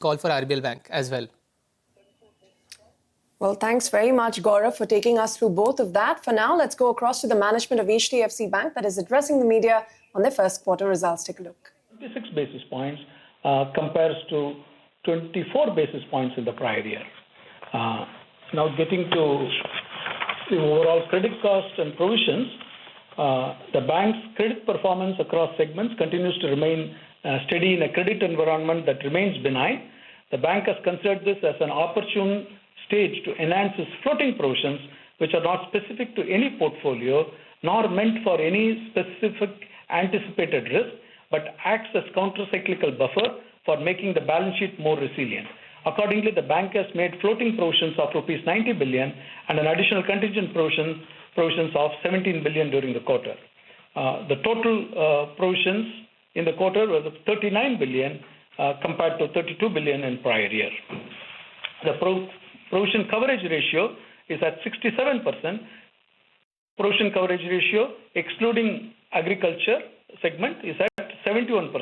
call for RBL Bank as well. Well, thanks very much, Gaurav, for taking us through both of that. For now, let's go across to the management of HDFC Bank that is addressing the media on their first quarter results. Take a look. 26 basis points compares to 24 basis points in the prior year. Now getting to the overall credit cost and provisions, the bank's credit performance across segments continues to remain steady in a credit environment that remains benign. The bank has considered this as an opportune stage to enhance its floating provisions, which are not specific to any portfolio, nor meant for any specific anticipated risk, but acts as counter-cyclical buffer for making the balance sheet more resilient. Accordingly, the bank has made floating provisions of rupees 90 billion and an additional contingent provisions of 17 billion during the quarter. The total provisions in the quarter was 39 billion compared to 32 billion in prior year. The provision coverage ratio is at 67%. Provision coverage ratio, excluding agriculture segment, is at 71%,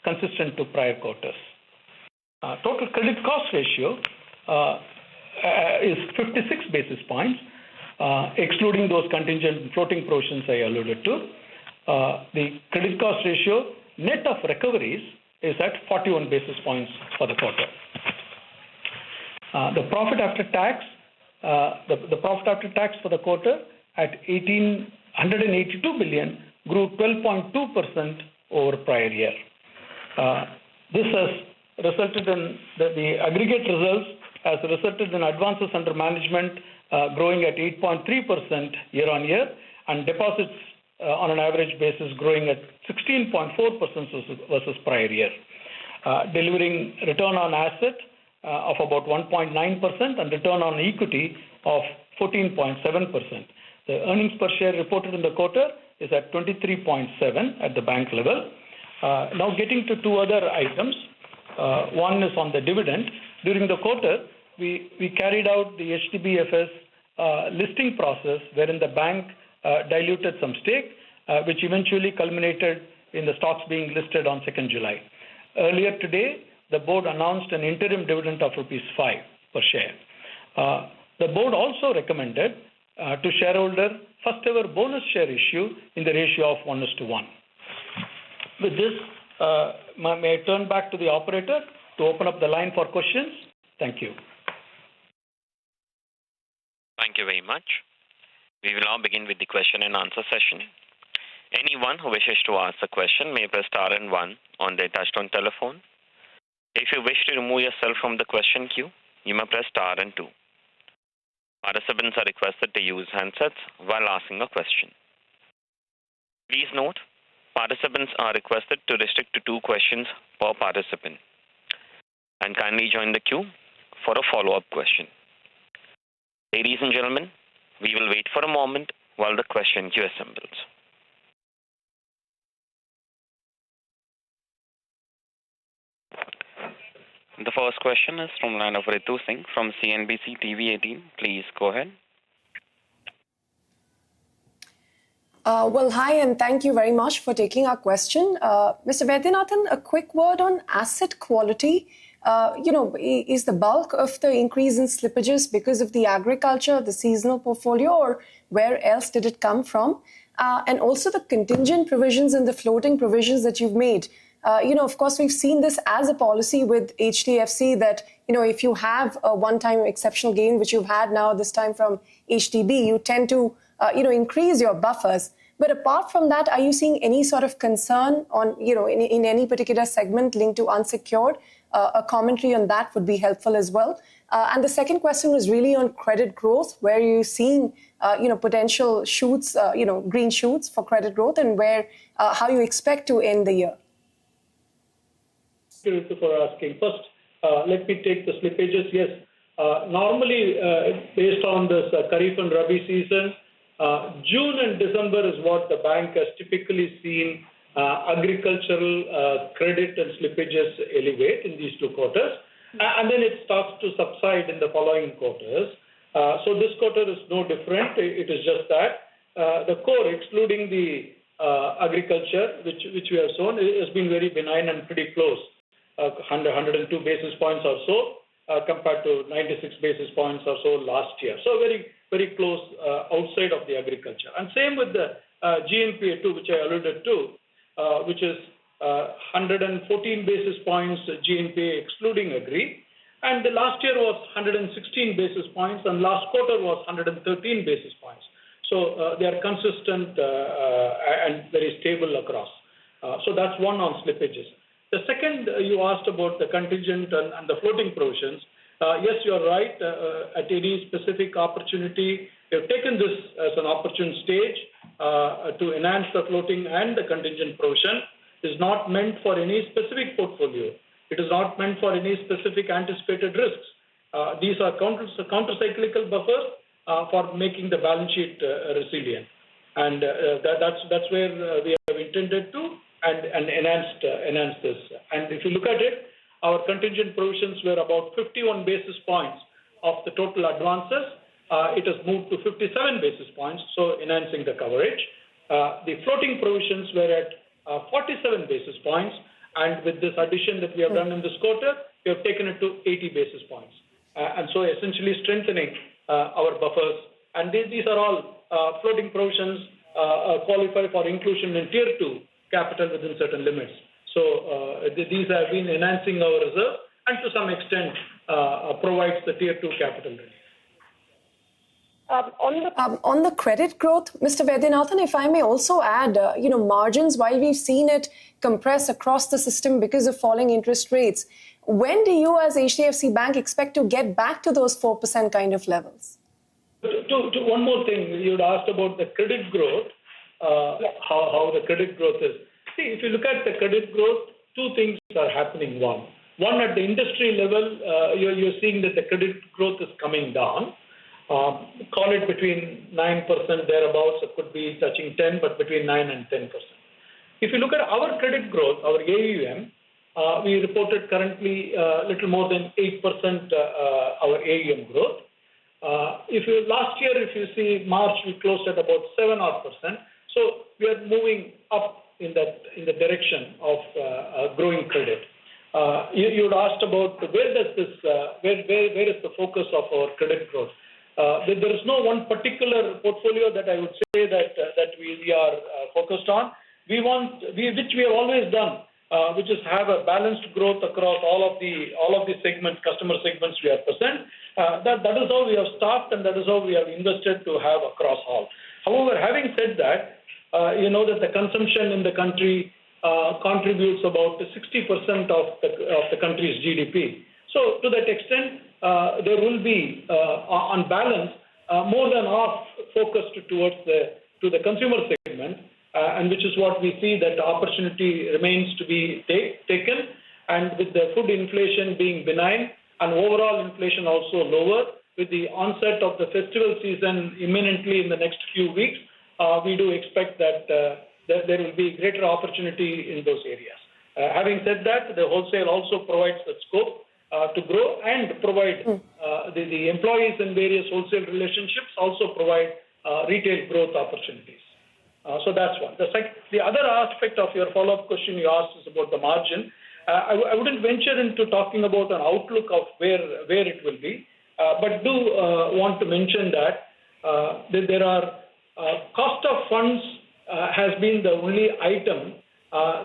consistent to prior quarters. Total credit cost ratio is 56 basis points, excluding those contingent floating provisions I alluded to. The credit cost ratio, net of recoveries, is at 41 basis points for the quarter. The profit after tax, for the quarter at 182 billion grew 12.2% over prior year. This has resulted in the aggregate results has resulted in advances under management growing at 8.3% year on year, and deposits on an average basis growing at 16.4% versus prior year, delivering return on asset of about 1.9% and return on equity of 14.7%. The earnings per share reported in the quarter is at 23.7 at the bank level. Now getting to two other items. One is on the dividend. During the quarter, we carried out the HDBFS listing process wherein the bank diluted some stake, which eventually culminated in the stocks being listed on 2nd July. Earlier today, the board announced an interim dividend of rupees 5 per share. The board also recommended to shareholder first ever bonus share issue in the ratio of 1:1. With this, may I turn back to the operator to open up the line for questions? Thank you. Thank you very much. We will now begin with the question and answer session. Anyone who wishes to ask a question may press star and 1 on their touchtone telephone. If you wish to remove yourself from the question queue, you may press star and 2. Participants are requested to use handsets while asking a question. Please note, participants are requested to restrict to 2 questions per participant and kindly join the queue for a follow-up question. Ladies and gentlemen, we will wait for a moment while the question queue assembles. The first question is from the line of Ritu Singh from CNBC-TV18. Please go ahead. Well, hi, and thank you very much for taking our question. Mr. Vaidyanathan, a quick word on asset quality. Is the bulk of the increase in slippages because of the agriculture, the seasonal portfolio, or where else did it come from? And also the contingent provisions and the floating provisions that you've made. Of course, we've seen this as a policy with HDFC that, if you have a one-time exceptional gain, which you've had now this time from HDB, you tend to, increase your buffers. But apart from that, are you seeing any sort of concern on, in any particular segment linked to unsecured? A commentary on that would be helpful as well. And the second question was really on credit growth. Where are you seeing, potential shoots, green shoots for credit growth, and how you expect to end the year? Thank you for asking. First, let me take the slippages. Yes, normally, based on this Kharif and Rabi season, June and December is what the bank has typically seen agricultural credit and slippages elevate in these 2 quarters. And then it starts to subside in the following quarters. So this quarter is no different. It is just that the core, excluding the agriculture, which we have shown, has been very benign and pretty close 102 basis points or so, compared to 96 basis points or so last year. So very, very close outside of the agriculture. And same with the GNPA too, which I alluded to, which is 114 basis points GNPA excluding agri. And the last year was 116 basis points, and last quarter was 113 basis points. So they are consistent and very stable across. So that's one on slippages. The second, you asked about the contingent and the floating provisions. Yes, you're right. At any specific opportunity, we have taken this as an opportune stage to enhance the floating and the contingent provision. It is not meant for any specific portfolio. It is not meant for any specific anticipated risks. These are counter-cyclical buffers for making the balance sheet resilient. And that's where we have intended to and enhance this. And if you look at it, our contingent provisions were about 51 basis points of the total advances. It has moved to 57 basis points, so enhancing the coverage. The floating provisions were at 47 basis points, and with this addition that we have done in this quarter, we have taken it to 80 basis points. And so essentially strengthening our buffers. And these are all floating provisions qualify for inclusion in Tier 2 capital within certain limits. So these have been enhancing our reserve and to some extent provides the Tier 2 capital relief. On the credit growth, Mr. Vaidyanathan, if I may also add, margins, while we've seen it compress across the system because of falling interest rates, when do you as HDFC Bank expect to get back to those 4% kind of levels? One more thing, you'd asked about the credit growth, how the credit growth is. See, if you look at the credit growth, two things are happening. One at the industry level, you're seeing that the credit growth is coming down. Call it between 9% thereabouts. It could be touching 10, but between 9 and 10%. If you look at our credit growth, our AUM, we reported currently a little more than 8% our AUM growth. Last year, if you see March, we closed at about 7%. So we are moving up in the direction of growing credit. You'd asked about where is the focus of our credit growth. There is no one particular portfolio that I would say that we are focused on. Which we have always done, which is have a balanced growth across all of the segments, customer segments we are present. That is how we have started, and that is how we have invested to have across all. However, having said that, you know that the consumption in the country contributes about 60% of the country's GDP. So to that extent, there will be, on balance, more than half focused towards the consumer segment, and which is what we see that the opportunity remains to be taken. And with the food inflation being benign and overall inflation also lower, with the onset of the festival season imminently in the next few weeks, we do expect that there will be greater opportunity in those areas. Having said that, the wholesale also provides the scope to grow and provide the employees in various wholesale relationships also provide retail growth opportunities. So that's one. The other aspect of your follow-up question you asked is about the margin. I wouldn't venture into talking about an outlook of where it will be, but do want to mention that there are cost of funds has been the only item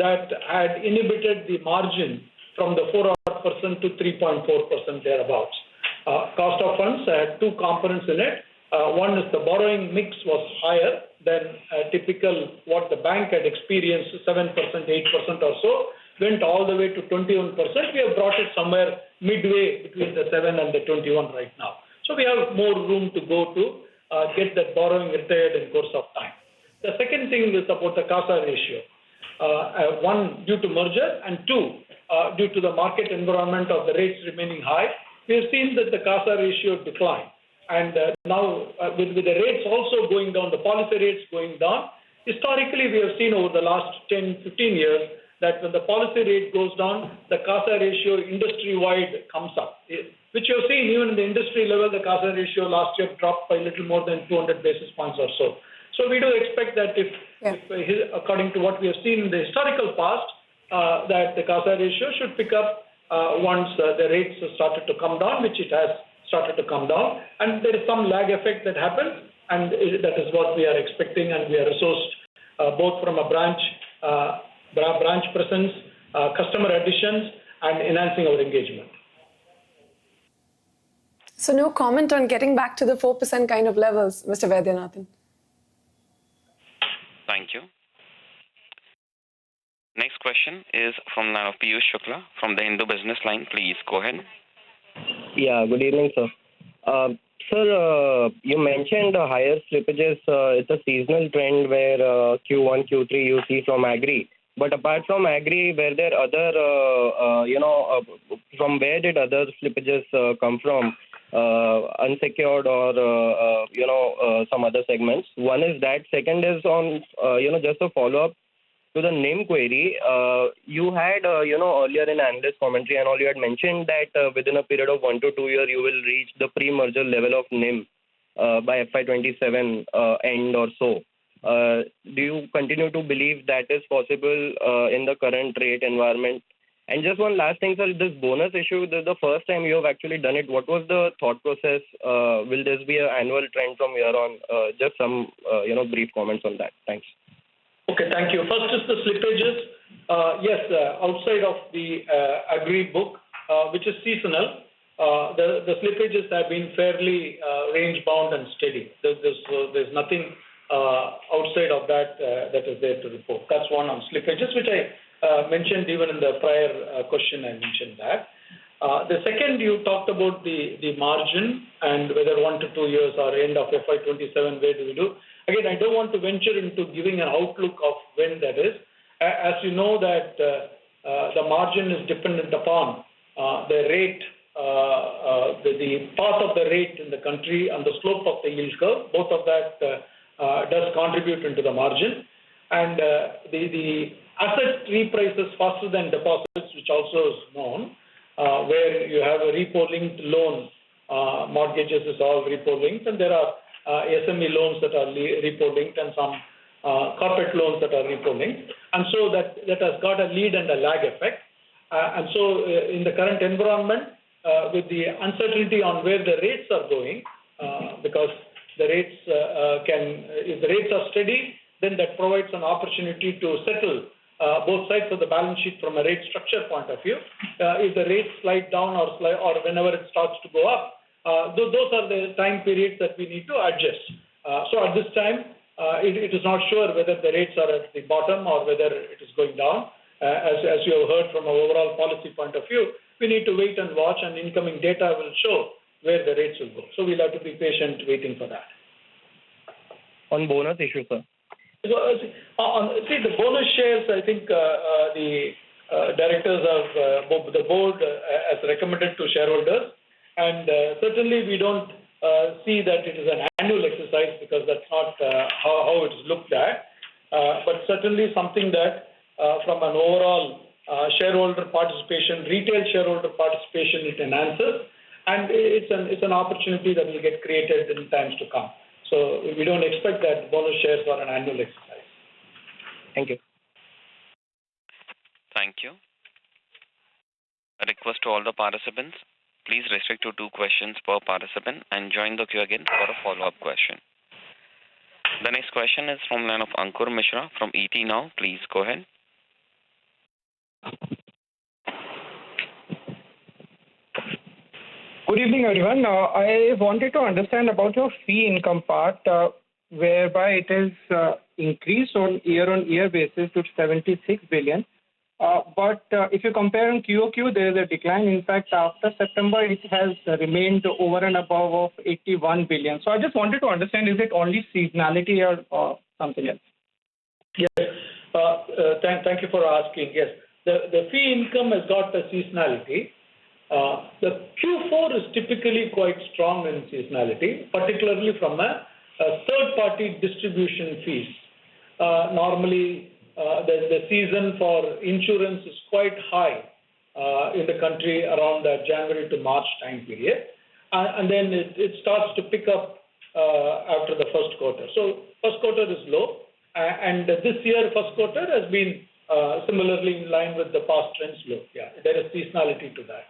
that had inhibited the margin from the 4% to 3.4% thereabouts. Cost of funds had two components in it. One is the borrowing mix was higher than typical what the bank had experienced, 7%, 8% or so, went all the way to 21%. We have brought it somewhere midway between the 7 and the 21 right now. So we have more room to go to get that borrowing retired in course of time. The second thing is about the CASA ratio. One, due to merger, and two, due to the market environment of the rates remaining high, we have seen that the CASA ratio decline. And now, with the rates also going down, the policy rates going down, historically we have seen over the last 10, 15 years that when the policy rate goes down, the CASA ratio industry-wide comes up. Which you have seen even in the industry level, the CASA ratio last year dropped by a little more than 200 basis points or so. So we do expect that if according to what we have seen in the historical past, that the CASA ratio should pick up once the rates have started to come down, which it has started to come down. And there is some lag effect that happens, and that is what we are expecting, and we are resourced both from a branch presence, customer additions, and enhancing our engagement. So no comment on getting back to the 4% kind of levels, Mr. Vaidyanathan? Thank you. Next question is from line of Piyush Shukla from the Hindu Business Line. Please go ahead. Yeah, good evening, sir. Sir, you mentioned higher slippages. It's a seasonal trend where Q1, Q3 you see from agri. But apart from agri, were there other, from where did other slippages come from? Unsecured or, some other segments? One is that. Second is on, just a follow-up to the NIM query. You had, earlier in analyst commentary and all, you had mentioned that within a period of 1 to 2 years, you will reach the pre-merger level of NIM by FY27 end or so. Do you continue to believe that is possible in the current rate environment? And just one last thing, sir, this bonus issue, this is the first time you have actually done it. What was the thought process? Will this be an annual trend from here on? Just some, brief comments on that. Thanks. Okay, thank you. First is the slippages. Yes, outside of the agri book, which is seasonal, the slippages have been fairly range-bound and steady. There's nothing outside of that that is there to report. That's one on slippages, which I mentioned even in the prior question. I mentioned that. The second, you talked about the margin and whether 1 to 2 years or end of FY27, where do we do? Again, I don't want to venture into giving an outlook of when that is. As you know that the margin is dependent upon the rate, the path of the rate in the country and the slope of the yield curve. Both of that does contribute into the margin. And the asset reprices faster than deposits, which also is known, where you have a repo-linked loan. Mortgages is all repo-linked, and there are SME loans that are repo-linked and some corporate loans that are repo-linked. And so that has got a lead and a lag effect. And so in the current environment, with the uncertainty on where the rates are going, because the rates if the rates are steady, then that provides an opportunity to settle both sides of the balance sheet from a rate structure point of view. If the rates slide down or whenever it starts to go up, those are the time periods that we need to adjust. So at this time, it is not sure whether the rates are at the bottom or whether it is going down. As you have heard from our overall policy point of view, we need to wait and watch, and incoming data will show where the rates will go. So we'll have to be patient waiting for that. On bonus issue, sir. The bonus shares, I think the directors of the board has recommended to shareholders, and certainly we don't see that it is an annual exercise, because that's not how it is looked at, but certainly something that from an overall shareholder participation, retail shareholder participation, it enhances, and it's an opportunity that will get created in times to come. So we don't expect that bonus shares are an annual exercise. Thank you. Thank you. A request to all the participants, please restrict to 2 questions per participant and join the queue again for a follow-up question. The next question is from line of Ankur Mishra from ET Now. Please go ahead. Good evening, everyone. I wanted to understand about your fee income part, whereby it is increased on year-on-year basis to 76 billion. But if you compare on QOQ, there is a decline. In fact, after September, it has remained over and above of 81 billion. So I just wanted to understand, is it only seasonality or something else? Yes. Thank you for asking. Yes. The fee income has got a seasonality. The Q4 is typically quite strong in seasonality, particularly from a third-party distribution fees. Normally, the season for insurance is quite high in the country around the January to March time period, and then it starts to pick up after the first quarter. So first quarter is low, and this year first quarter has been similarly in line with the past trends look. Yeah, there is seasonality to that.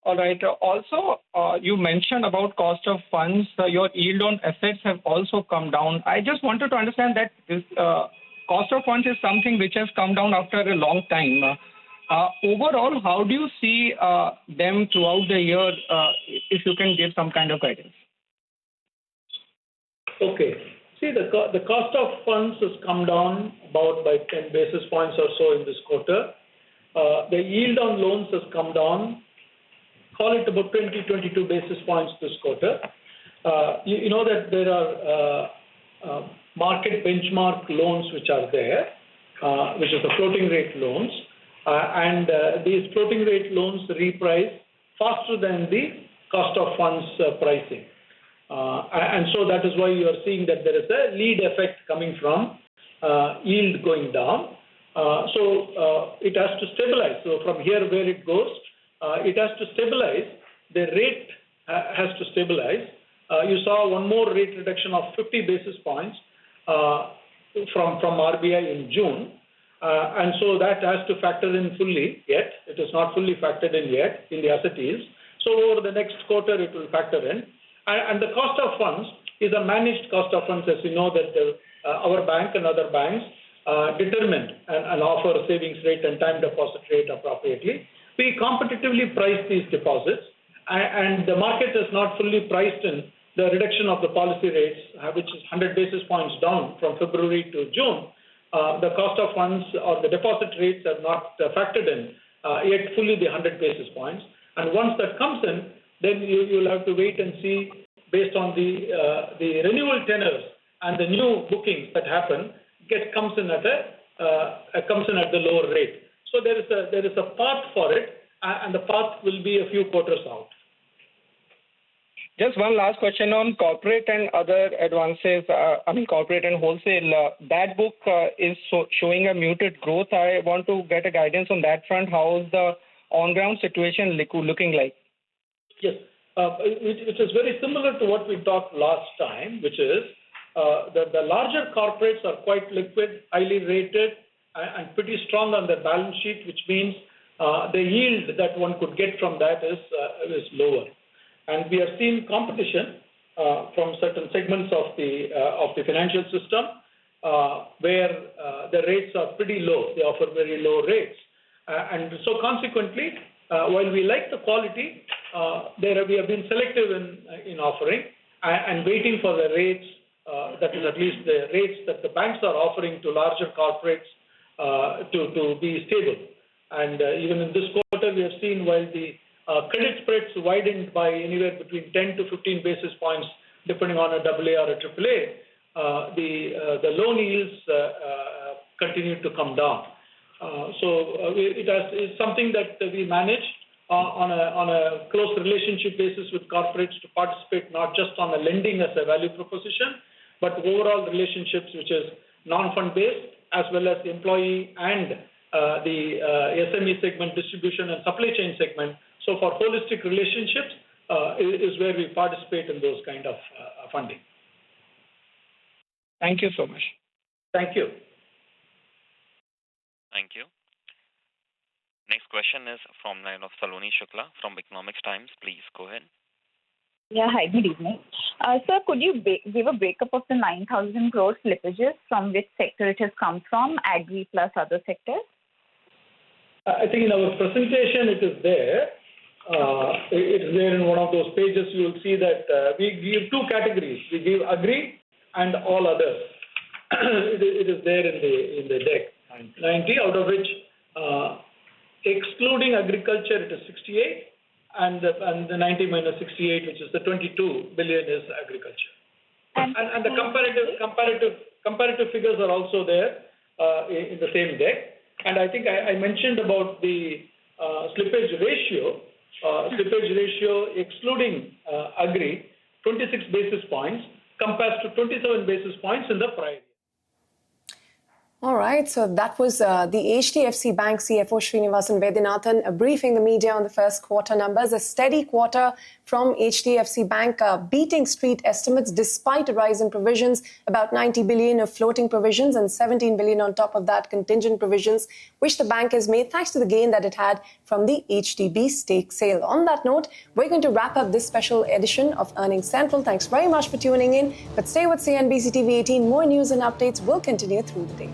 All right. Also, you mentioned about cost of funds. Your yield on assets have also come down. I just wanted to understand that this cost of funds is something which has come down after a long time. Overall, how do you see them throughout the year, if you can give some kind of guidance? Okay. See, the cost of funds has come down about by 10 basis points or so in this quarter. The yield on loans has come down, call it about 22 basis points this quarter. You know that there are market benchmark loans which are there, which is the floating rate loans. And these floating rate loans reprice faster than the cost of funds pricing. And so that is why you are seeing that there is a lead effect coming from yield going down. So it has to stabilize. So from here where it goes, it has to stabilize. The rate has to stabilize. You saw one more rate reduction of 50 basis points from RBI in June. And so that has to factor in fully yet. It is not fully factored in yet in the asset yields. So over the next quarter, it will factor in. And the cost of funds is a managed cost of funds, as you know, that our bank and other banks determine and offer savings rate and time deposit rate appropriately. We competitively price these deposits, and the market has not fully priced in the reduction of the policy rates, which is 100 basis points down from February to June. The cost of funds or the deposit rates are not factored in yet fully the 100 basis points. And once that comes in, then you'll have to wait and see based on the renewal tenors and the new bookings that happen comes in at the lower rate. So there is a path for it, and the path will be a few quarters out. Just one last question on corporate and other advances. Corporate and wholesale. That book is showing a muted growth. I want to get a guidance on that front. How is the on-ground situation looking like? Yes, which is very similar to what we talked last time, which is the larger corporates are quite liquid, highly rated, and pretty strong on their balance sheet, which means the yield that one could get from that is lower. And we have seen competition from certain segments of the financial system where the rates are pretty low. They offer very low rates. And so consequently, while we like the quality, we have been selective in offering and waiting for the rates, that is at least the rates that the banks are offering to larger corporates to be stable. And even in this quarter, we have seen while the credit spreads widened by anywhere between 10 to 15 basis points, depending on a AA or a AAA, the loan yields continue to come down. So it's something that we manage on a close relationship basis with corporates to participate not just on the lending as a value proposition, but overall relationships, which is non-fund based, as well as the employee and the SME segment, distribution and supply chain segment. So for holistic relationships is where we participate in those kind of funding. Thank you so much. Thank you. Thank you. Next question is from line of Saloni Shukla from Economics Times. Please go ahead. Yeah, hi, good evening. Sir, could you give a breakup of the 9,000 crore slippages, from which sector it has come from, agri plus other sectors? I think in our presentation it is there. It is there in one of those pages. You will see that we give two categories. We give agri and all others. It is there in the deck. 90, out of which excluding agriculture it is 68, and the 90 minus 68, which is the 22 billion, is agriculture. And the comparative figures are also there in the same deck. And I think I mentioned about the slippage ratio. Slippage ratio excluding agri, 26 basis points compares to 27 basis points in the prior year. All right, so that was the HDFC Bank CFO Srinivasan Vaidyanathan briefing the media on the first quarter numbers. A steady quarter from HDFC Bank, beating street estimates despite a rise in provisions, about 90 billion of floating provisions and 17 billion on top of that contingent provisions, which the bank has made thanks to the gain that it had from the HDB stake sale. On that note, we're going to wrap up this special edition of Earnings Central. Thanks very much for tuning in, but stay with CNBC TV18. More news and updates will continue through the day.